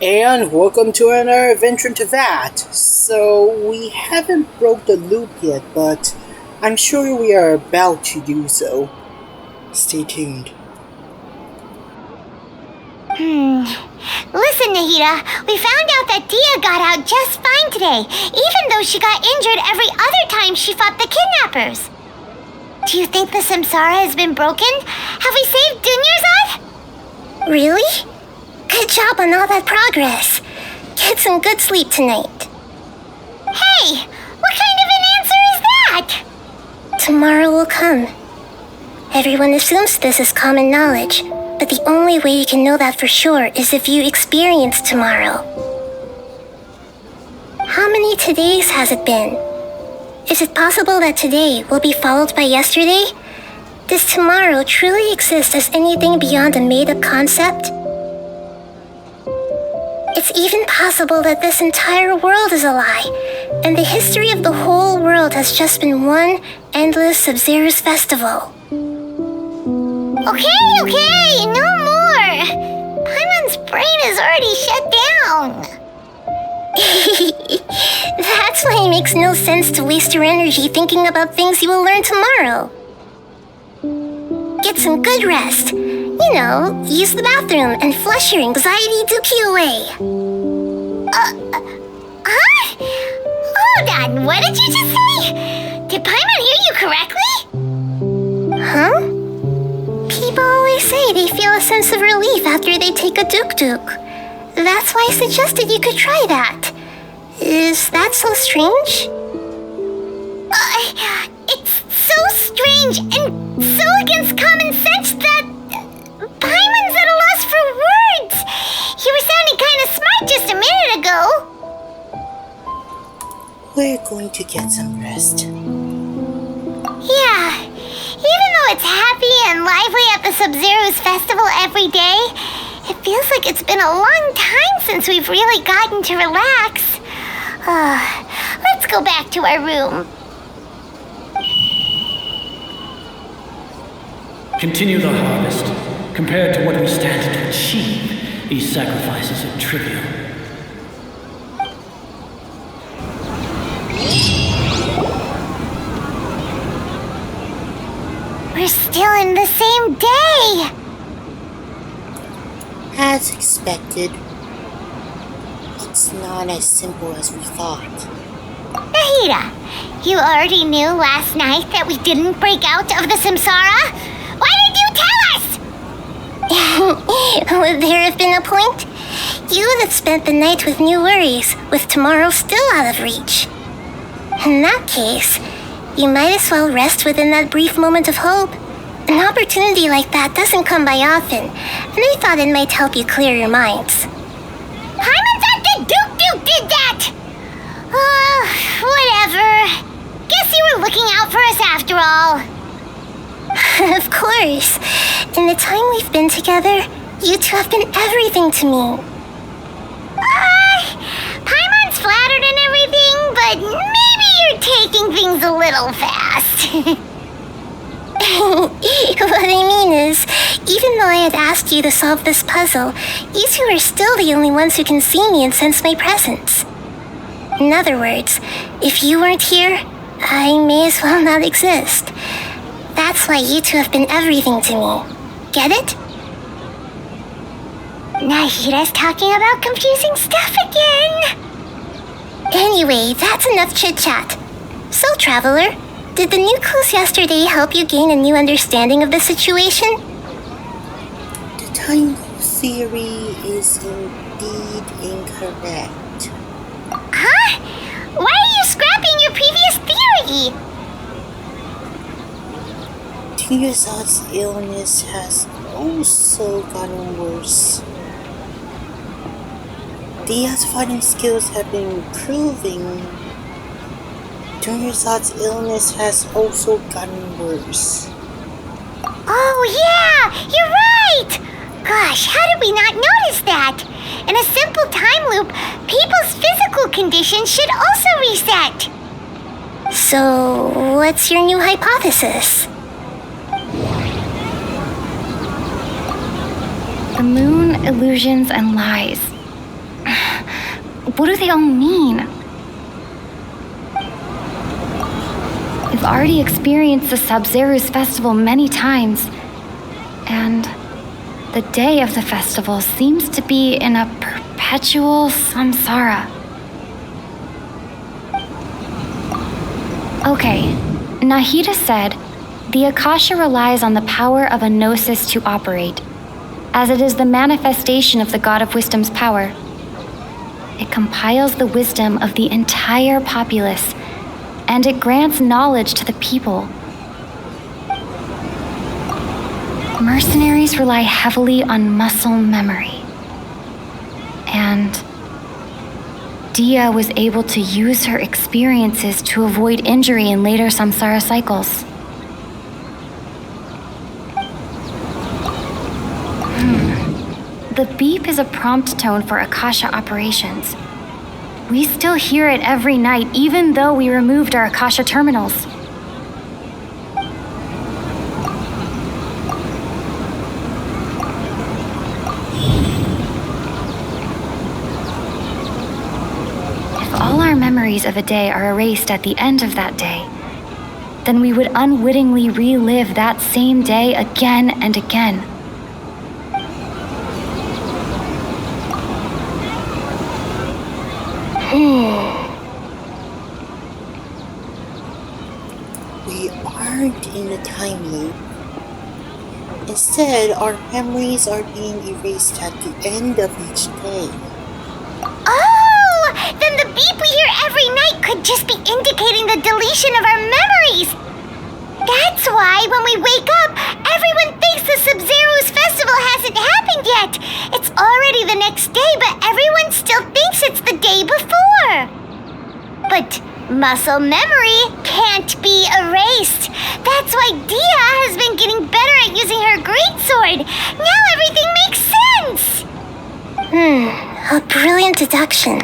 And welcome to another adventure into that. So, we haven't broke the loop yet, but I'm sure we are about to do so. Stay tuned. Listen, Nahida, we found out that Dia got out just fine today, even though she got injured every other time she fought the kidnappers. Do you think the Samsara has been broken? Have we saved Dunyarzad? Really? Good job on all that progress. Get some good sleep tonight. Hey, what kind of an answer is that? Tomorrow will come. Everyone assumes this is common knowledge, but the only way you can know that for sure is if you experience tomorrow. How many todays has it been? Is it possible that today will be followed by yesterday? Does tomorrow truly exist as anything beyond a made-up concept? It's even possible that this entire world is a lie, and the history of the whole world has just been one endless Sub-Zero's festival. Okay, no more. Paimon's brain is already shut down. That's why it makes no sense to waste your energy thinking about things you will learn tomorrow. Get some good rest. You know, use the bathroom and flush your anxiety dookie away. Huh? Hold on, what did you just say? Did Paimon hear you correctly? Huh? People always say they feel a sense of relief after they take a duk-duk. That's why I suggested you could try that. Is that so strange? It's so strange and so against common sense that Paimon's at a loss for words. You were sounding kind of smart just a minute ago. We're going to get some rest. Yeah, even though it's happy and lively at the Sub-Zero's festival every day, it feels like it's been a long time since we've really gotten to relax. Let's go back to our room. Continue the harvest. Compared to what we stand to achieve, these sacrifices are trivial. We're still in the same day. As expected, it's not as simple as we thought. Nahida, you already knew last night that we didn't break out of the Samsara? Why did you tell us? Would there have been a point? You would have spent the night with new worries, with tomorrow still out of reach. In that case, you might as well rest within that brief moment of hope. An opportunity like that doesn't come by often, and I thought it might help you clear your minds. Paimon thought the Duke did that! Whatever. Guess you were looking out for us after all. Of course. In the time we've been together, you two have been everything to me. Paimon's flattered and everything, but maybe you're taking things a little fast. What I mean is, even though I had asked you to solve this puzzle, you two are still the only ones who can see me and sense my presence. In other words, if you weren't here, I may as well not exist. That's why you two have been everything to me. Get it? Nahida's talking about confusing stuff again. Anyway, that's enough chit-chat. So, Traveler, did the new clues yesterday help you gain a new understanding of the situation? The time theory is indeed incorrect. Huh? Why are you scrapping your previous theory? Dunyarzad's illness has also gotten worse. Dia's fighting skills have been improving. Dunyarzad's illness has also gotten worse. Oh yeah, you're right! Gosh, how did we not notice that? In a simple time loop, people's physical condition should also reset. So, what's your new hypothesis? The moon, illusions, and lies. what do they all mean? We've already experienced the Sabzeruz festival many times, and the day of the festival seems to be in a perpetual samsara. Okay, Nahida said the Akasha relies on the power of a gnosis to operate, as it is the manifestation of the God of Wisdom's power. It compiles the wisdom of the entire populace, and it grants knowledge to the people. Mercenaries rely heavily on muscle memory, and Dia was able to use her experiences to avoid injury in later samsara cycles. The beep is a prompt tone for Akasha operations. We still hear it every night, even though we removed our Akasha terminals. If all our memories of a day are erased at the end of that day, then we would unwittingly relive that same day again and again. We aren't in a time loop. Instead, our memories are being erased at the end of each day. Oh! Then the beep we hear every night could just be indicating the deletion of our memories! That's why when we wake up, everyone thinks the Sabzeruz festival hasn't happened yet! It's already the next day, but everyone still thinks it's the day before! But muscle memory can't be erased. That's why Dia has been getting better at using her greatsword. Now everything makes sense! A brilliant deduction.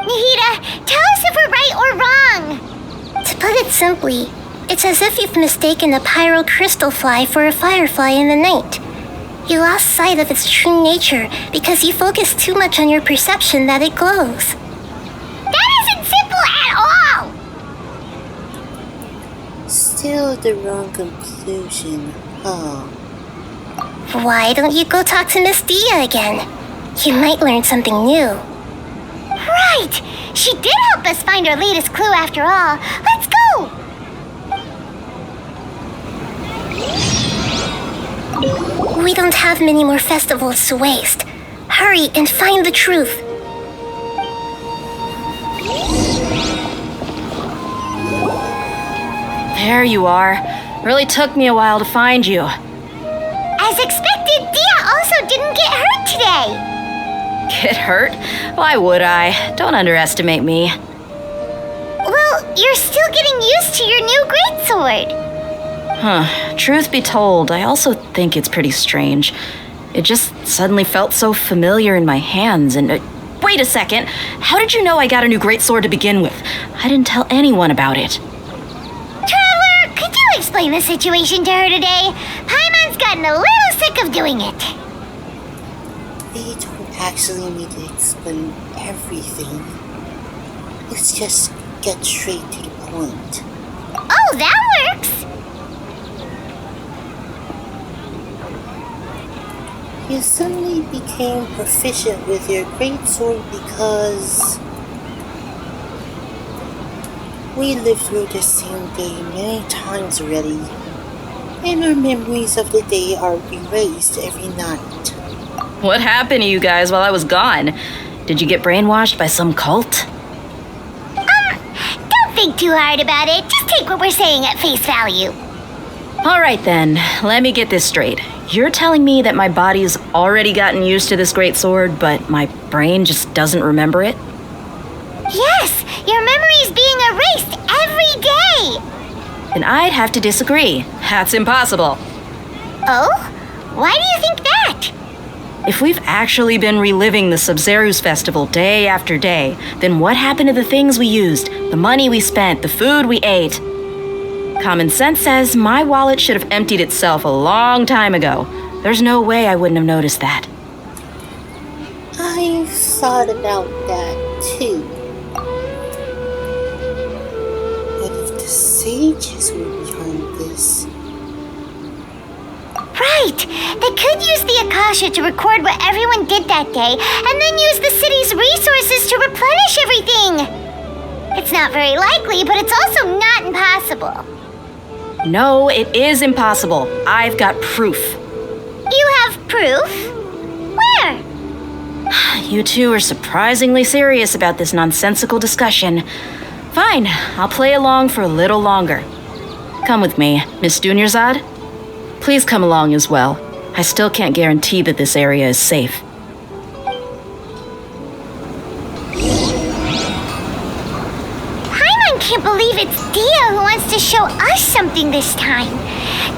Nahida, tell us if we're right or wrong. To put it simply, it's as if you've mistaken a pyro crystal fly for a firefly in the night. You lost sight of its true nature because you focused too much on your perception that it glows. That isn't simple at all! Still the wrong conclusion, huh? Why don't you go talk to Miss Dia again? You might learn something new. Right! She did help us find our latest clue after all. Let's go! We don't have many more festivals to waste. Hurry and find the truth. There you are. Really took me a while to find you. As expected, Dia also didn't get hurt today. Get hurt? Why would I? Don't underestimate me. Well, you're still getting used to your new greatsword. Truth be told, I also think it's pretty strange. It just suddenly felt so familiar in my hands and... wait a second! How did you know I got a new greatsword to begin with? I didn't tell anyone about it. Traveler, could you explain the situation to her today? Paimon's gotten a little sick of doing it. We don't actually need to explain everything. Let's just get straight to the point. Oh, that works! You suddenly became proficient with your greatsword because we lived through the same day many times already, and our memories of the day are erased every night. What happened to you guys while I was gone? Did you get brainwashed by some cult? Don't think too hard about it. Just take what we're saying at face value. All right then, let me get this straight. You're telling me that my body's already gotten used to this greatsword, but my brain just doesn't remember it? Yes, your memory's being erased every day. Then I'd have to disagree. That's impossible. Oh? Why do you think that? If we've actually been reliving the Sabzeruz festival day after day, then what happened to the things we used, the money we spent, the food we ate? Common sense says my wallet should have emptied itself a long time ago. There's no way I wouldn't have noticed that. I've thought about that too. What if the sages were behind this? Right! They could use the Akasha to record what everyone did that day, and then use the city's resources to replenish everything! It's not very likely, but it's also not impossible. No, it is impossible. I've got proof. You have proof? Where? You two are surprisingly serious about this nonsensical discussion. Fine, I'll play along for a little longer. Come with me, Miss Dunyarzad. Please come along as well. I still can't guarantee that this area is safe. Paimon can't believe it's Dia who wants to show us something this time.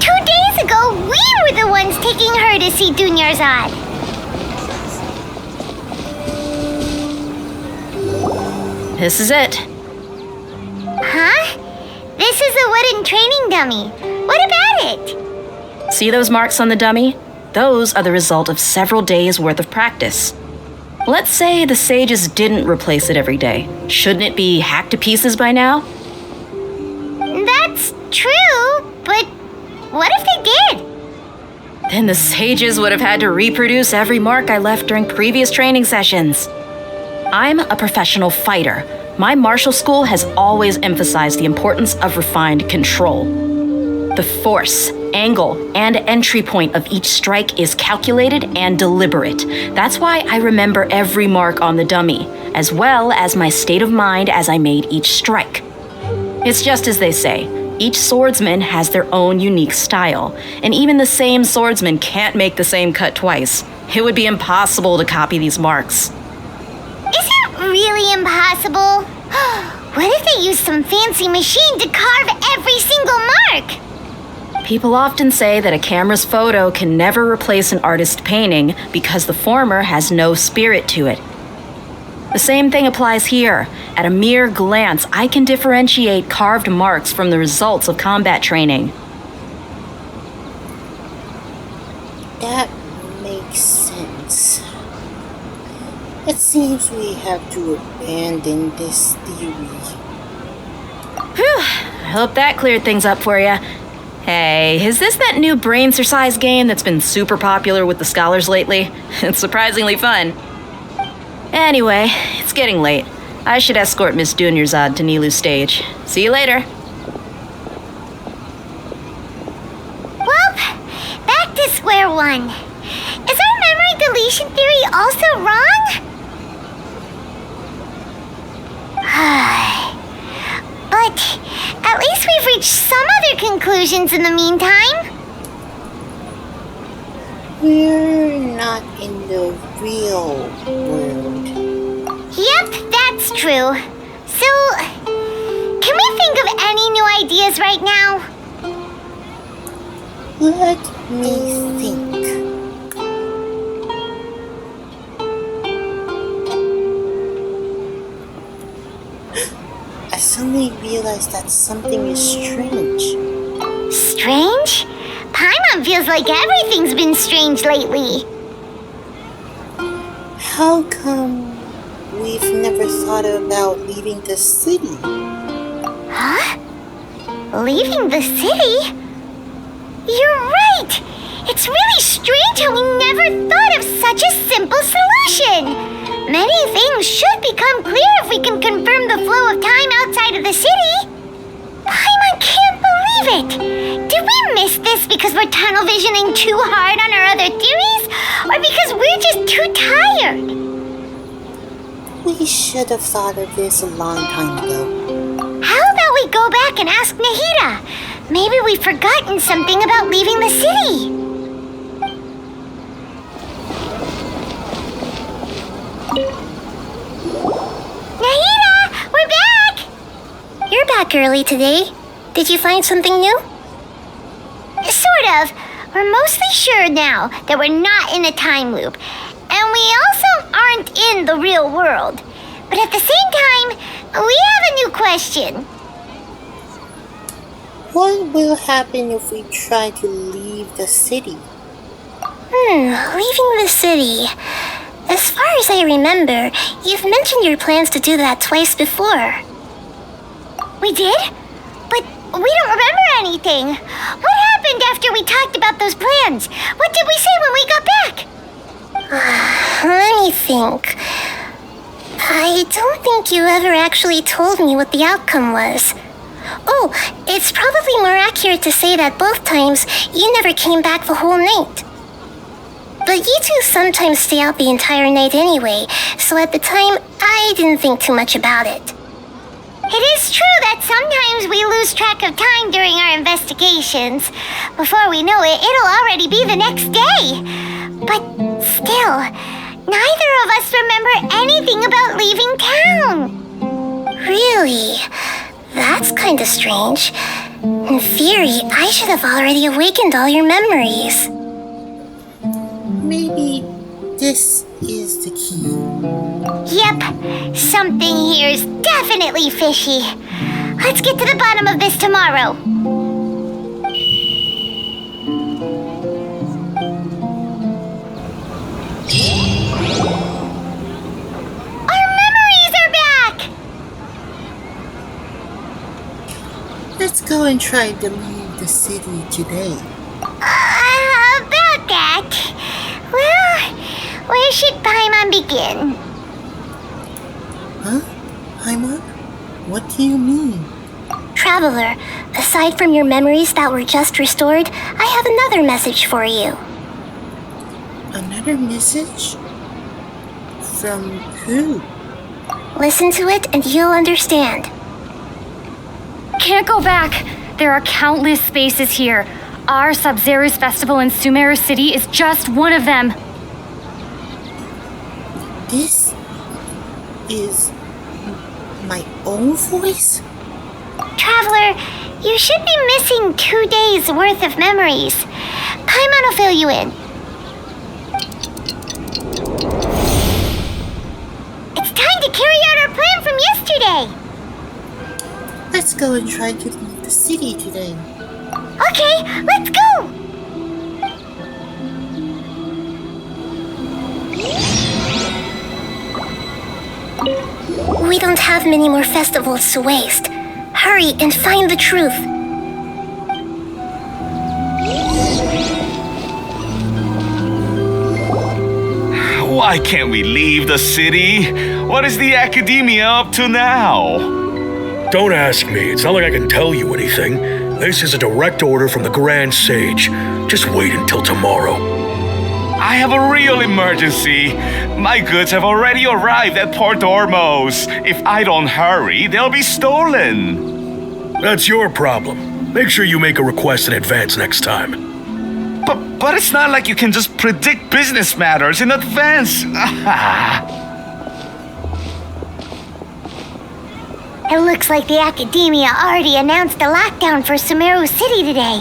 2 days ago, we were the ones taking her to see Dunyarzad. This is it. Huh? This is a wooden training dummy. What about it? See those marks on the dummy? Those are the result of several days' worth of practice. Let's say the sages didn't replace it every day. Shouldn't it be hacked to pieces by now? That's true, but what if they did? Then the sages would have had to reproduce every mark I left during previous training sessions. I'm a professional fighter. My martial school has always emphasized the importance of refined control. The force, angle, and entry point of each strike is calculated and deliberate. That's why I remember every mark on the dummy, as well as my state of mind as I made each strike. It's just as they say, each swordsman has their own unique style, and even the same swordsman can't make the same cut twice. It would be impossible to copy these marks. Is it really impossible? What if they used some fancy machine to carve every single mark? People often say that a camera's photo can never replace an artist's painting because the former has no spirit to it. The same thing applies here. At a mere glance, I can differentiate carved marks from the results of combat training. That makes sense. It seems we have to abandon this theory. Whew, I hope that cleared things up for you. Hey, is this that new brain exercise game that's been super popular with the scholars lately? It's surprisingly fun. Anyway, it's getting late. I should escort Miss Dunyarzad to Nilu's stage. See you later. Well, back to square one. Is our memory deletion theory also wrong? But at least we've reached some other conclusions in the meantime. We're not in the real world. Yep, that's true. So, can we think of any new ideas right now? Let me think. I suddenly realized that something is strange. Strange? Paimon feels like everything's been strange lately. How come we've never thought about leaving the city? Huh? Leaving the city? You're right! It's really strange how we never thought of such a simple solution! Many things should become clear if we can confirm the flow of time outside of the city. Paimon can't believe it! Did we miss this because we're tunnel visioning too hard on our other theories? Or because we're just too tired? We should have thought of this a long time ago. How about we go back and ask Nahida? Maybe we've forgotten something about leaving the city. Nahida, we're back! You're back early today. Did you find something new? Sort of. We're mostly sure now that we're not in a time loop. And we also aren't in the real world. But at the same time, we have a new question. What will happen if we try to leave the city? Leaving the city. As As far as I remember, you've mentioned your plans to do that twice before. We did? But we don't remember anything. What happened after we talked about those plans? What did we say when we got back? Let me think. I don't think you ever actually told me what the outcome was. Oh, it's probably more accurate to say that both times you never came back the whole night. But you two sometimes stay out the entire night anyway, so at the time, I didn't think too much about it. It is true that sometimes we lose track of time during our investigations. Before we know it, it'll already be the next day. But still, neither of us remember anything about leaving town. Really? That's kind of strange. In theory, I should have already awakened all your memories. Maybe this is the key. Yep, something here is definitely fishy. Let's get to the bottom of this tomorrow. Our memories are back! Let's go and try to leave the city today. About that. Well, where should Paimon begin? Huh? Paimon? What do you mean? Traveler, aside from your memories that were just restored, I have another message for you. Another message? From who? Listen to it and you'll understand. Can't go back. There are countless spaces here. Our Sub-Zero's festival in Sumeru City is just one of them. This is my own voice? Traveler, you should be missing 2 days worth of memories. Paimon will fill you in. It's time to carry out our plan from yesterday. Let's go and try to leave the city today. Okay, let's go! We don't have many more festivals to waste. Hurry and find the truth. Why can't we leave the city? What is the academia up to now? Don't ask me. It's not like I can tell you anything. This is a direct order from the Grand Sage. Just wait until tomorrow. I have a real emergency. My goods have already arrived at Port Ormos. If I don't hurry, they'll be stolen. That's your problem. Make sure you make a request in advance next time. But it's not like you can just predict business matters in advance. It looks like the academia already announced a lockdown for Sumeru City today.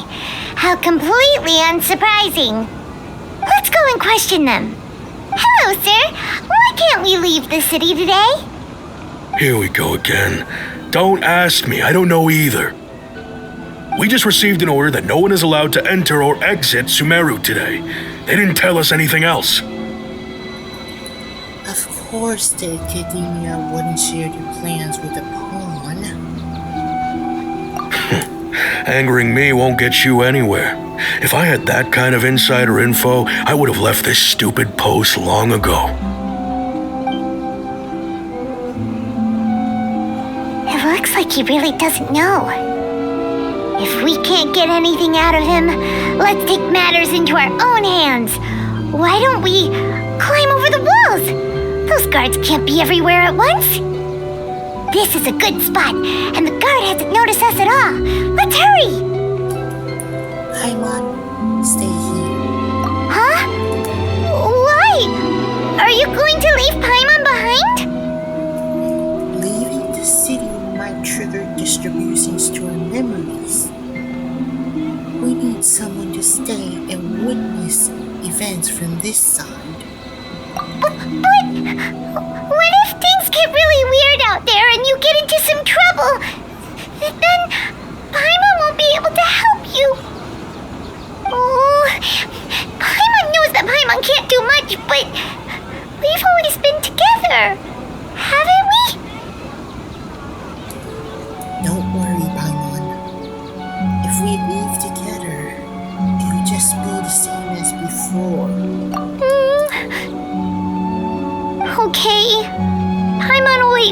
How completely unsurprising. Let's go and question them. Hello, sir. Why can't we leave the city today? Here we go again. Don't ask me. I don't know either. We just received an order that no one is allowed to enter or exit Sumeru today. They didn't tell us anything else. Of course the Academia wouldn't share their plans with the pawn. Angering me won't get you anywhere. If I had that kind of insider info, I would have left this stupid post long ago. It looks like he really doesn't know. If we can't get anything out of him, let's take matters into our own hands. Why don't we climb over the walls? Those guards can't be everywhere at once. This is a good spot, and the guard hasn't noticed us at all. Let's hurry! Paimon, stay here. Huh? Why? Are you going to leave Paimon behind? Leaving the city might trigger distributions to our memories. We need someone to stay and witness events from this side. But what if things get really weird out there and you get into some trouble? Then Paimon won't be able to help you. Oh, Paimon knows that Paimon can't do much, but we've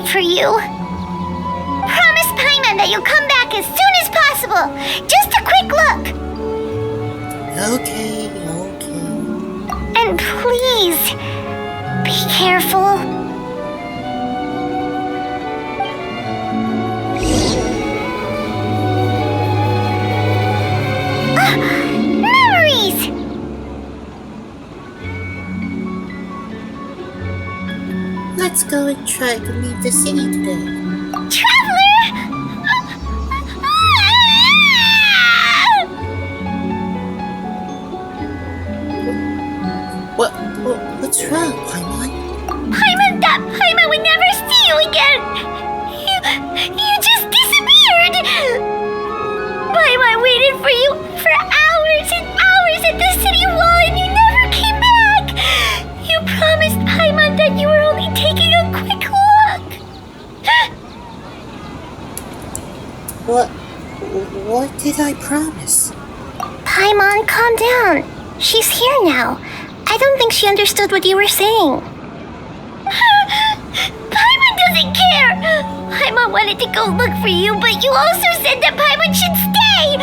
wait for you. Promise Paimon that you'll come back as soon as possible. Just a quick look. Okay. And please, be careful. Memories! Let's go and try to leave the city today. Traveler! What's wrong, Paimon? Paimon would never see you again! You just disappeared! Paimon waited for you for hours and hours at the city wall and you never came back! You promised Paimon that you were only taking a quick look! What did I promise? Paimon, calm down. She's here now. I don't think she understood what you were saying. Paimon doesn't care! Paimon wanted to go look for you, but you also said that Paimon should stay!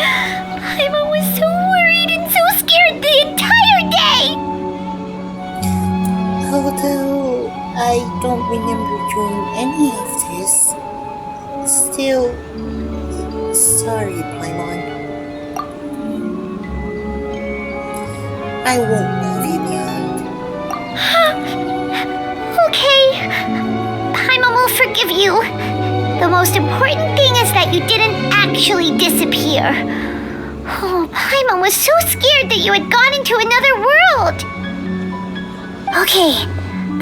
Paimon was so worried and so scared the entire day! Although I don't remember doing any of this, still, sorry, Paimon. I won't leave you behind. Okay. Paimon will forgive you. The most important thing is that you didn't actually disappear. Oh, Paimon was so scared that you had gone into another world. Okay,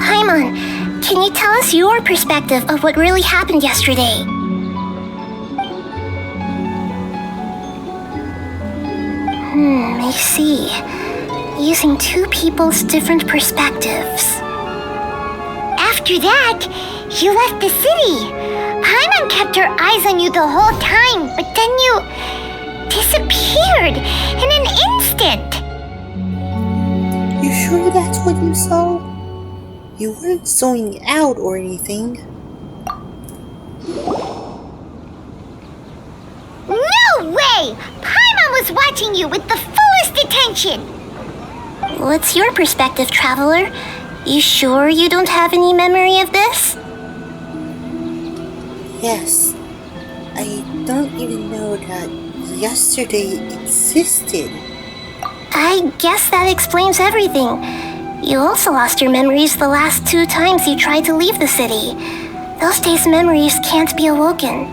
Paimon, can you tell us your perspective of what really happened yesterday? I see. Using two people's different perspectives. After that, you left the city. Paimon kept her eyes on you the whole time, but then you disappeared in an instant. You sure that's what you saw? You weren't zoning out or anything. No way! Paimon was watching you with the fullest attention. What's your perspective, Traveler? You sure you don't have any memory of this? Yes. I don't even know that yesterday existed. I guess that explains everything. You also lost your memories the last 2 times you tried to leave the city. Those days' memories can't be awoken.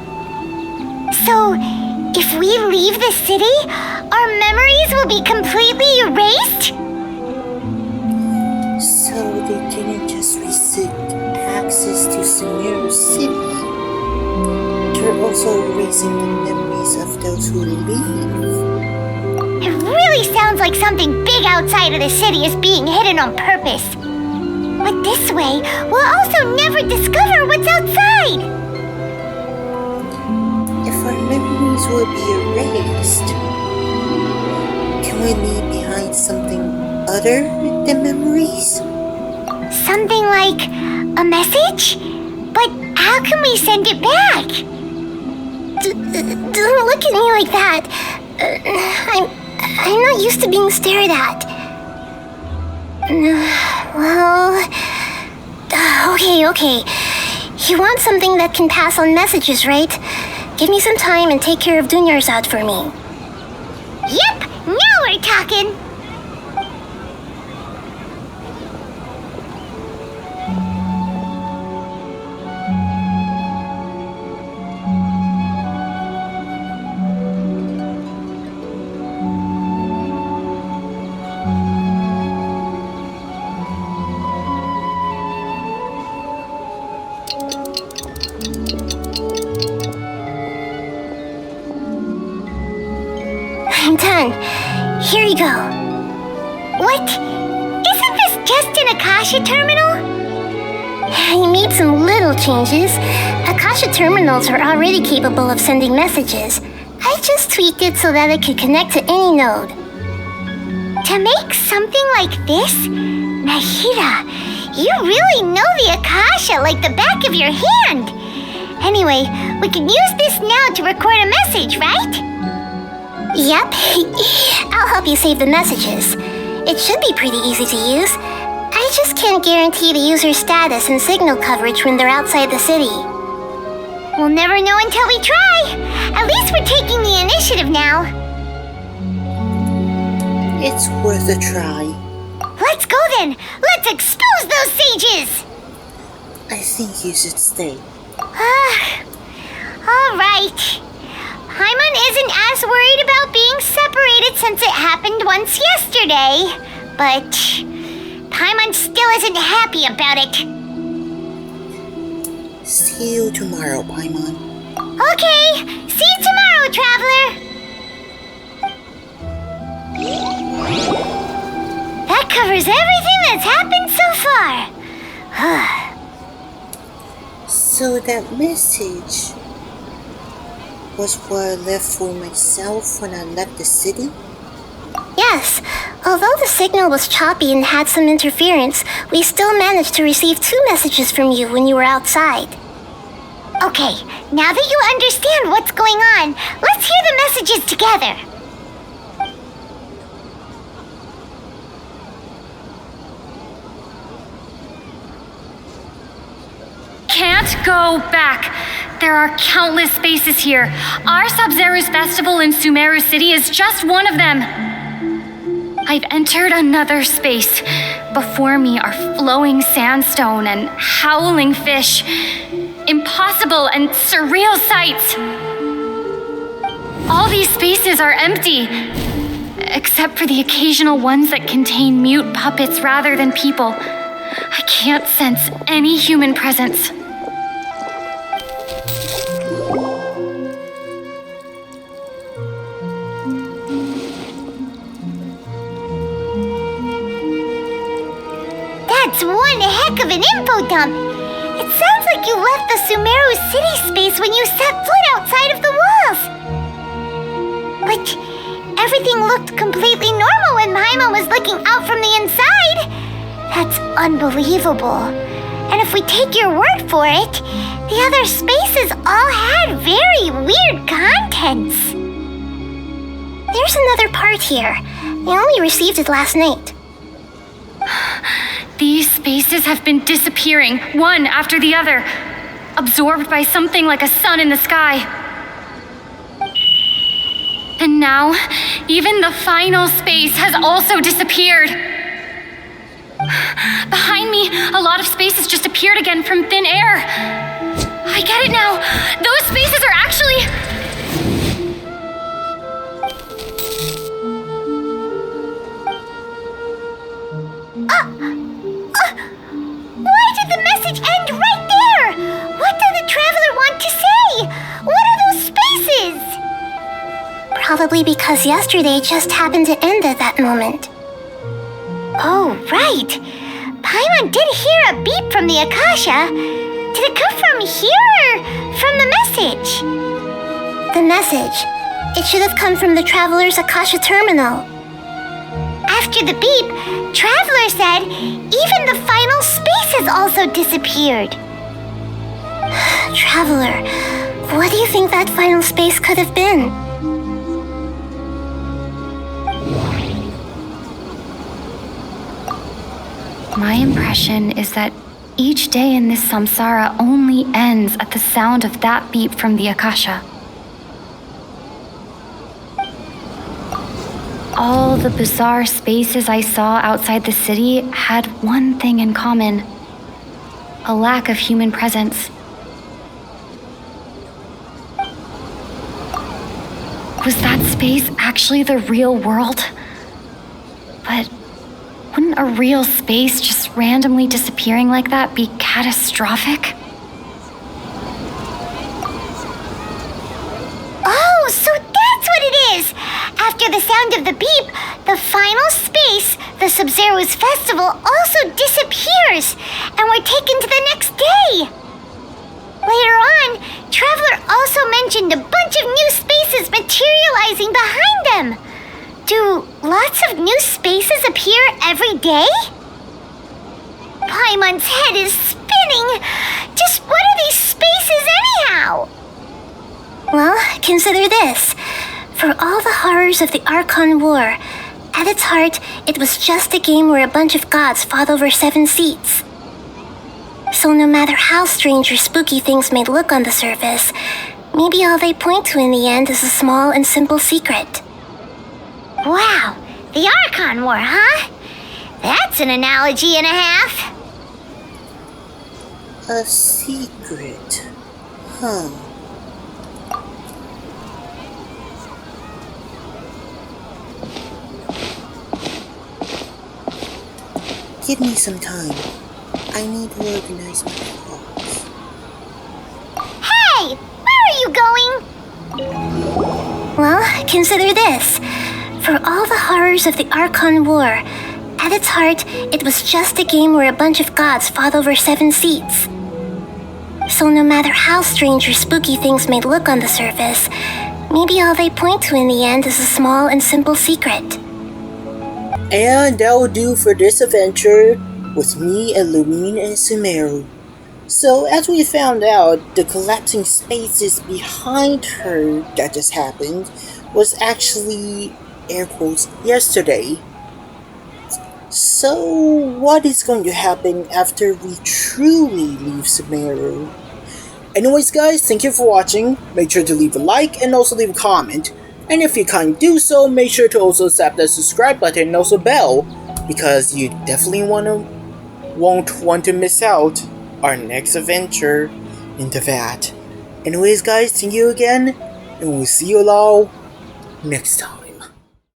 So, if we leave the city, our memories will be completely erased? So they didn't just restrict access to Samsara City. They're also erasing the memories of those who leave. It really sounds like something big outside of the city is being hidden on purpose. But this way, we'll also never discover what's outside. If our memories will be erased, can we leave behind something other than memories? Something like a message? But how can we send it back? Don't look at me like that. I'm not used to being stared at. Well, okay. You want something that can pass on messages, right? Give me some time and take care of Dunyar's out for me. Yep, now we're talking. I'm done. Here you go. What? Isn't this just an Akasha terminal? I made some little changes. Akasha terminals are already capable of sending messages. I just tweaked it so that it could connect to any node. To make something like this? Nahida, You really know the Akasha like the back of your hand. Anyway, we can use this now to record a message, right? Yep. I'll help you save the messages. It should be pretty easy to use. I just can't guarantee the user's status and signal coverage when they're outside the city. We'll never know until we try. At least we're taking the initiative now. It's worth a try. Let's go then. Let's expose those sages. I think you should stay. All right. Paimon isn't as worried about being separated since it happened once yesterday, but Paimon still isn't happy about it. See you tomorrow, Paimon. Okay, see you tomorrow, Traveler. That covers everything that's happened so far. So that message was what I left for myself when I left the city? Yes. Although the signal was choppy and had some interference, we still managed to receive 2 messages from you when you were outside. Okay, now that you understand what's going on, let's hear the messages together. Can't go back. There are countless spaces here. Our Sub-Zero's festival in Sumeru City is just one of them. I've entered another space. Before me are flowing sandstone and howling fish. Impossible and surreal sights. All these spaces are empty, except for the occasional ones that contain mute puppets rather than people. I can't sense any human presence. That's one heck of an info dump. It sounds like you left the Sumeru City space when you set foot outside of the walls. But everything looked completely normal when Paimon was looking out from the inside. That's unbelievable. And if we take your word for it, the other spaces all had very weird contents. There's another part here. I only received it last night. These spaces have been disappearing, one after the other, absorbed by something like a sun in the sky. And now, even the final space has also disappeared. Behind me, a lot of spaces just appeared again from thin air. I get it now. Those spaces are actually... Why did the message end right there? What did the Traveler want to say? What are those spaces? Probably because yesterday just happened to end at that moment. Oh, right. Paimon did hear a beep from the Akasha. Did it come from here or from the message? The message. It should have come from the Traveler's Akasha terminal. After the beep, Traveler said even the final space has also disappeared. Traveler, what do you think that final space could have been? My impression is that each day in this samsara only ends at the sound of that beep from the Akasha. All the bizarre spaces I saw outside the city had one thing in common: a lack of human presence. Was that space actually the real world? But wouldn't a real space just randomly disappearing like that be catastrophic? Oh, so that's what it is! After the sound of the beep, the final space, the Sub-Zero's festival, also disappears, and we're taken to the next day. Later on, Traveler also mentioned a bunch of new spaces materializing behind them. Do lots of new spaces appear every day? Paimon's head is spinning. Just what are these spaces anyhow? Well, consider this. For all the horrors of the Archon War, at its heart, it was just a game where a bunch of gods fought over 7 seats. So no matter how strange or spooky things may look on the surface, maybe all they point to in the end is a small and simple secret. Wow, the Archon War, huh? That's an analogy and a half. A secret. Huh. Give me some time. I need to organize my thoughts. Hey, where are you going? Well, consider this. For all the horrors of the Archon War, at its heart, it was just a game where a bunch of gods fought over 7 seats. So no matter how strange or spooky things may look on the surface, maybe all they point to in the end is a small and simple secret. And that will do for this adventure with me and Lumine and Sumeru. So as we found out, the collapsing spaces behind her that just happened was actually, air quotes, yesterday. So what is going to happen after we truly leave Sumeru? Anyways guys, thank you for watching. Make sure to leave a like and also leave a comment. And if you can't do so, make sure to also tap the subscribe button and also bell, because you definitely won't want to miss out our next adventure into that. Anyways guys, thank you again, and we'll see you all next time.